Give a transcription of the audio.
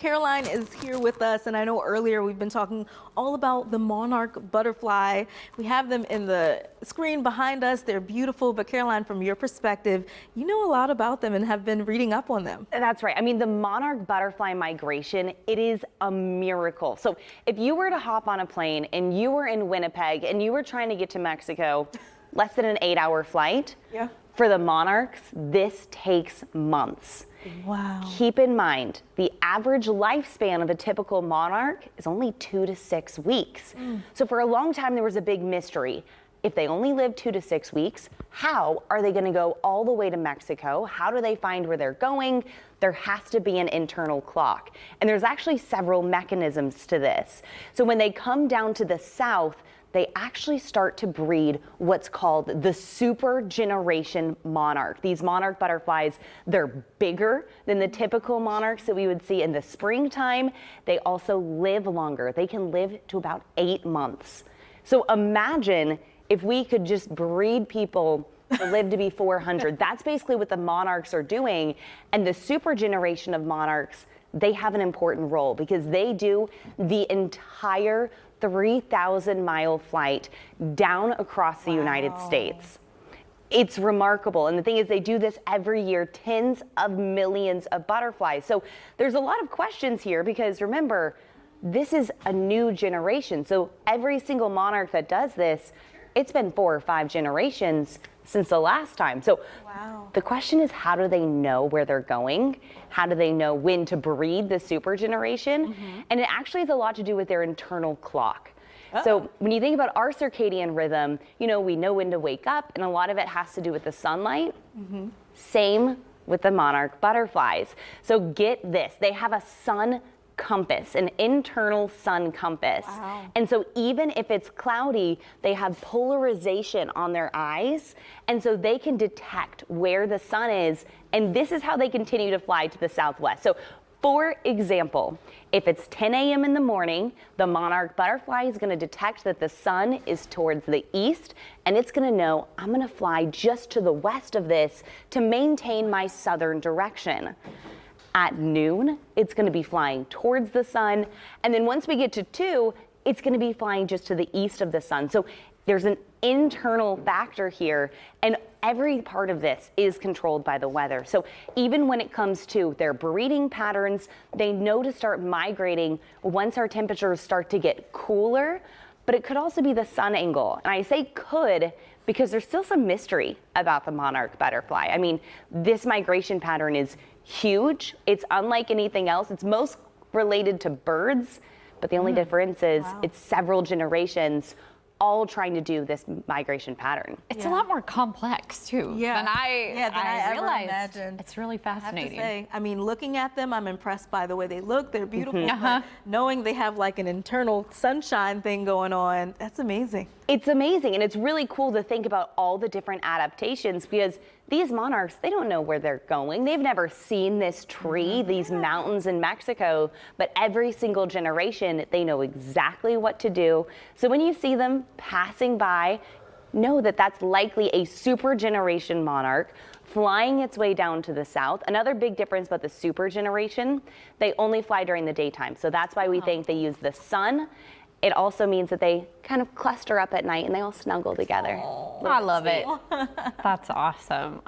Caroline is here with us, and I know earlier we've been talking all about the monarch butterfly. We have them in the screen behind us. They're beautiful, but Caroline, from your perspective, you know a lot about them and have been reading up on them. That's right. I mean, the monarch butterfly migration, it is a miracle. So if you were to hop on a plane and you were in Winnipeg and you were trying to get to Mexico, less than an 8-hour flight, Yeah. for the monarchs, this takes months. Wow. Keep in mind, the average lifespan of a typical monarch is only 2 to 6 weeks. So for a long time, there was a big mystery. If they only live 2 to 6 weeks, how are they going to go all the way to Mexico? How do they find where they're going? There has to be an internal clock. And there's actually several mechanisms to this. So when they come down to the south, they actually start to breed what's called the super generation monarch. These monarch butterflies, they're bigger than the typical monarchs that we would see in the springtime. They also live longer. They can live to about 8 months. So imagine if we could just breed people to live to be 400. That's basically what the monarchs are doing. And the super generation of monarchs, they have an important role because they do the entire 3,000-mile flight down across the United States. It's remarkable. And the thing is, they do this every year, tens of millions of butterflies. So there's a lot of questions here because remember, this is a new generation. So every single monarch that does this, it's been 4 or 5 generations since the last time. So the question is, how do they know where they're going? How do they know when to breed the super generation? And it actually has a lot to do with their internal clock. So when you think about our circadian rhythm, you know, we know when to wake up, and a lot of it has to do with the sunlight. Same with the monarch butterflies. So get this, they have a sun compass, an internal sun compass. And so even if it's cloudy, they have polarization on their eyes, and so they can detect where the sun is, and this is how they continue to fly to the southwest. So for example, if it's 10 a.m. in the morning, the monarch butterfly is going to detect that the sun is towards the east, and it's going to know, I'm going to fly just to the west of this to maintain my southern direction. At noon, it's going to be flying towards the sun. And then once we get to 2, it's going to be flying just to the east of the sun. So there's an internal factor here, and every part of this is controlled by the weather. So even when it comes to their breeding patterns, they know to start migrating once our temperatures start to get cooler, but it could also be the sun angle. And I say could because there's still some mystery about the monarch butterfly. I mean, this migration pattern is huge. It's unlike anything else. It's most related to birds, but the only difference is it's several generations all trying to do this migration pattern. It's a lot more complex than I ever realized. imagined. It's really fascinating. I have to say, I mean, looking at them, I'm impressed by the way they look. They're beautiful. But knowing they have like an internal sunshine thing going on, that's amazing. It's amazing, and it's really cool to think about all the different adaptations because these monarchs, they don't know where they're going. They've never seen this tree, these mountains in Mexico, but every single generation, they know exactly what to do. So when you see them passing by, know that that's likely a super generation monarch flying its way down to the south. Another big difference about the super generation, they only fly during the daytime. So that's why we think they use the sun. It also means that they kind of cluster up at night and they all snuggle together. I love it. That's awesome.